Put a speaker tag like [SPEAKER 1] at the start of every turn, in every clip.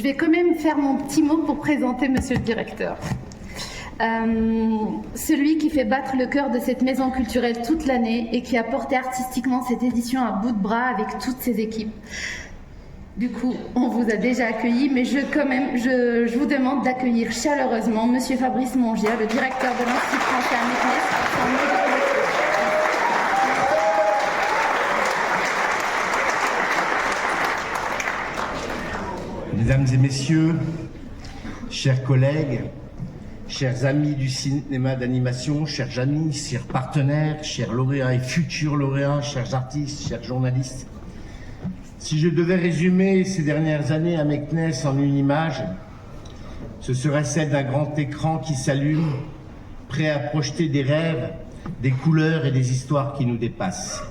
[SPEAKER 1] vais quand même faire mon petit mot pour présenter monsieur le directeur. Celui qui fait battre le cœur de cette maison culturelle toute l'année et qui a porté artistiquement cette édition à bout de bras avec toutes ses équipes. Du coup, on vous a déjà accueilli, mais je vous demande d'accueillir chaleureusement monsieur Fabrice Mongia, le directeur de l'Institut français à Meknès.
[SPEAKER 2] Mesdames et messieurs, chers collègues, chers amis du cinéma d'animation, chers amis, chers partenaires, chers lauréats et futurs lauréats, chers artistes, chers journalistes, si je devais résumer ces dernières années à Meknès en une image, ce serait celle d'un grand écran qui s'allume, prêt à projeter des rêves, des couleurs et des histoires qui nous dépassent.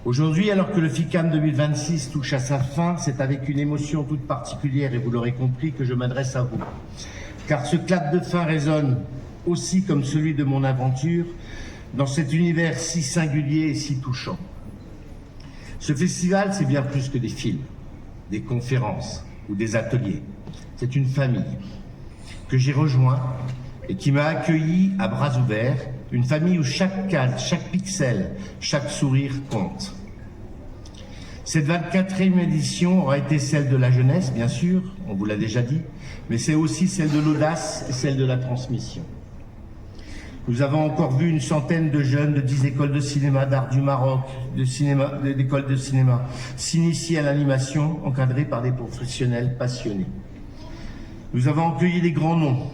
[SPEAKER 2] Aujourd'hui, alors que le FICAM 2026 touche à sa fin, c'est avec une émotion toute particulière, et vous l'aurez compris, que je m'adresse à vous. Car ce clap de fin résonne aussi comme celui de mon aventure dans cet univers si singulier et si touchant. Ce festival, c'est bien plus que des films, des conférences ou des ateliers. C'est une famille que j'ai rejoint et qui m'a accueilli à bras ouverts, une famille où chaque case, chaque pixel, chaque sourire compte. Cette 24e édition aura été celle de la jeunesse, bien sûr, on vous l'a déjà dit, mais c'est aussi celle de l'audace et celle de la transmission. Nous avons encore vu une centaine de jeunes de 10 écoles de cinéma, d'art du Maroc, d'écoles de cinéma, s'initier à l'animation, encadrés par des professionnels passionnés. Nous avons accueilli des grands noms,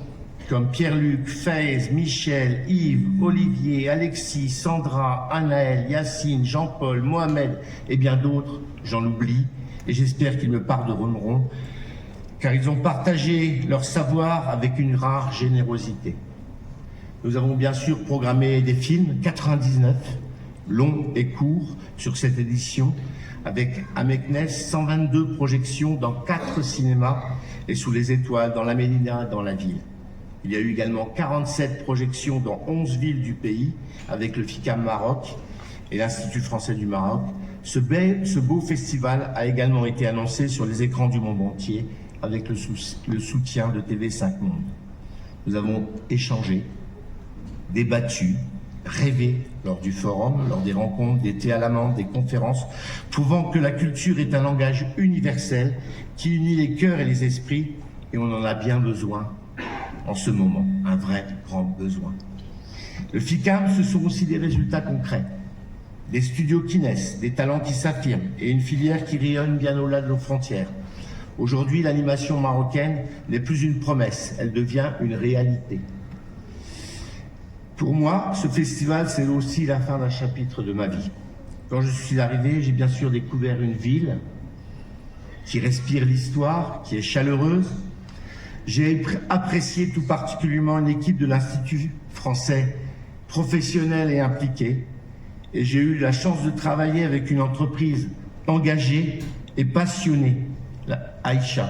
[SPEAKER 2] comme Pierre-Luc, Faiz, Michel, Yves, Olivier, Alexis, Sandra, Anaël, Yacine, Jean-Paul, Mohamed et bien d'autres, j'en oublie, et j'espère qu'ils me pardonneront, car ils ont partagé leur savoir avec une rare générosité. Nous avons bien sûr programmé des films, 99, longs et courts, sur cette édition, avec à Meknès 122 projections dans 4 cinémas et sous les étoiles, dans la Médina, dans la ville. Il y a eu également 47 projections dans 11 villes du pays, avec le FICAM Maroc et l'Institut français du Maroc. Ce beau festival a également été annoncé sur les écrans du monde entier, avec le soutien de TV5 Monde. Nous avons échangé, débattu, rêvé lors du forum, lors des rencontres, des thés à la menthe, des conférences, prouvant que la culture est un langage universel qui unit les cœurs et les esprits, et on en a bien besoin en ce moment, un vrai grand besoin. Le FICAM, ce sont aussi des résultats concrets, des studios qui naissent, des talents qui s'affirment, et une filière qui rayonne bien au-delà de nos frontières. Aujourd'hui, l'animation marocaine n'est plus une promesse, elle devient une réalité. Pour moi, ce festival, c'est aussi la fin d'un chapitre de ma vie. Quand je suis arrivé, j'ai bien sûr découvert une ville qui respire l'histoire, qui est chaleureuse. J'ai apprécié tout particulièrement une équipe de l'Institut français professionnelle et impliquée. Et j'ai eu la chance de travailler avec une entreprise engagée et passionnée, la Aïcha.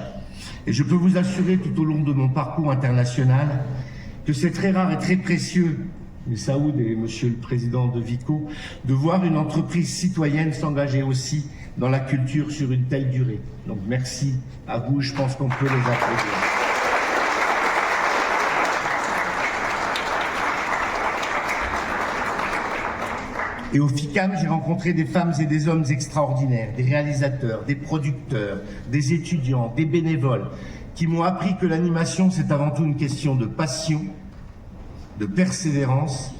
[SPEAKER 2] Et je peux vous assurer tout au long de mon parcours international que c'est très rare et très précieux, mais Saoud et Monsieur le Président de Vico, de voir une entreprise citoyenne s'engager aussi dans la culture sur une telle durée. Donc merci à vous, je pense qu'on peut les applaudir. Et au FICAM, j'ai rencontré des femmes et des hommes extraordinaires, des réalisateurs, des producteurs, des étudiants, des bénévoles, qui m'ont appris que l'animation, c'est avant tout une question de passion, de persévérance,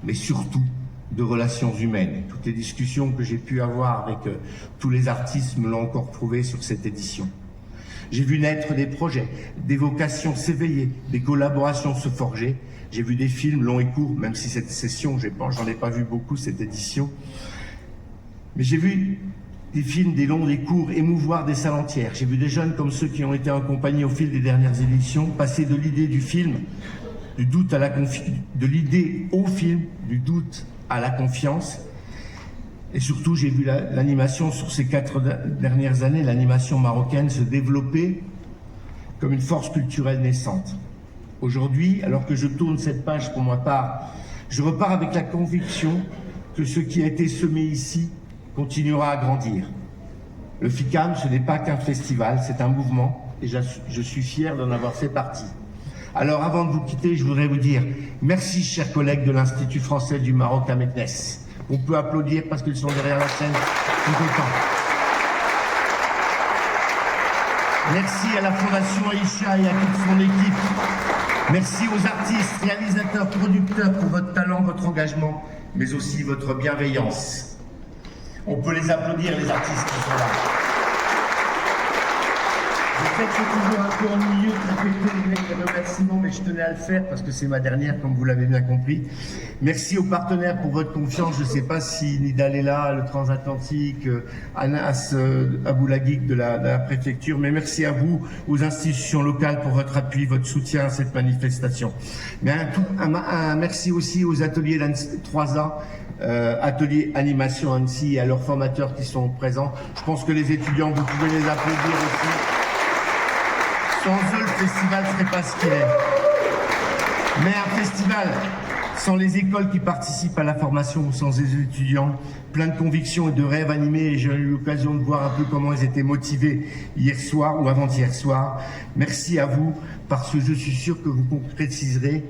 [SPEAKER 2] mais surtout de relations humaines. Toutes les discussions que j'ai pu avoir avec tous les artistes me l'ont encore prouvé sur cette édition. J'ai vu naître des projets, des vocations s'éveiller, des collaborations se forger. J'ai vu des films longs et courts, même si cette session, j'en ai pas vu beaucoup cette édition. Mais j'ai vu des films, des longs, des courts, émouvoir des salles entières. J'ai vu des jeunes comme ceux qui ont été accompagnés au fil des dernières éditions, passer de l'idée du film, du doute à la de l'idée au film, du doute à la confiance. Et surtout, j'ai vu l'animation sur ces 4 dernières années, l'animation marocaine se développer comme une force culturelle naissante. Aujourd'hui, alors que je tourne cette page pour ma part, je repars avec la conviction que ce qui a été semé ici continuera à grandir. Le FICAM, ce n'est pas qu'un festival, c'est un mouvement et je suis fier d'en avoir fait partie. Alors avant de vous quitter, je voudrais vous dire merci chers collègues de l'Institut français du Maroc à Meknès. On peut applaudir parce qu'ils sont derrière la scène tout autant. Merci à la Fondation Aïcha et à toute son équipe. Merci aux artistes, réalisateurs, producteurs pour votre talent, votre engagement, mais aussi votre bienveillance. On peut les applaudir, les artistes qui sont là. Je sais que c'est toujours un peu ennuyeux de répéter les remerciements, mais je tenais à le faire parce que c'est ma dernière, comme vous l'avez bien compris. Merci aux partenaires pour votre confiance. Je ne sais pas si Nidal est là, le Transatlantique, Anas Aboulagik de la préfecture, mais merci à vous, aux institutions locales pour votre appui, votre soutien à cette manifestation. Mais un merci aussi aux ateliers 3A, ateliers animation Annecy et à leurs formateurs qui sont présents. Je pense que les étudiants, vous pouvez les applaudir aussi. Sans eux, le festival ne serait pas ce qu'il est. Mais un festival, sans les écoles qui participent à la formation, sans les étudiants, plein de convictions et de rêves animés, et j'ai eu l'occasion de voir un peu comment ils étaient motivés hier soir ou avant-hier soir. Merci à vous, parce que je suis sûr que vous concrétiserez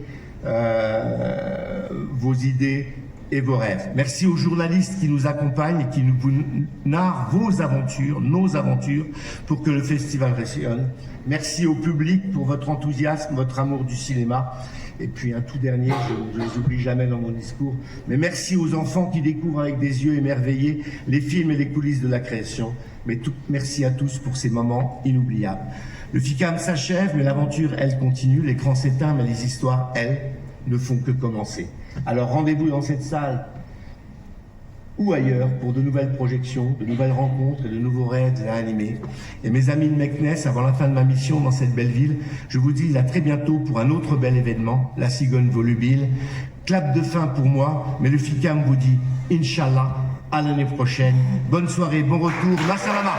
[SPEAKER 2] vos idées et vos rêves. Merci aux journalistes qui nous accompagnent et qui nous narrent vos aventures, nos aventures, pour que le festival rayonne. Merci au public pour votre enthousiasme, votre amour du cinéma. Et puis un tout dernier, je ne les oublie jamais dans mon discours, mais merci aux enfants qui découvrent avec des yeux émerveillés les films et les coulisses de la création. Mais merci à tous pour ces moments inoubliables. Le FICAM s'achève, mais l'aventure, elle, continue. L'écran s'éteint, mais les histoires, elles, ne font que commencer. Alors rendez-vous dans cette salle ou ailleurs pour de nouvelles projections, de nouvelles rencontres et de nouveaux rêves à animer. Et mes amis de Meknès, avant la fin de ma mission dans cette belle ville, je vous dis à très bientôt pour un autre bel événement, la Cigogne Volubile. Clap de fin pour moi, mais le FICAM vous dit Inch'Allah, à l'année prochaine. Bonne soirée, bon retour, ma salama.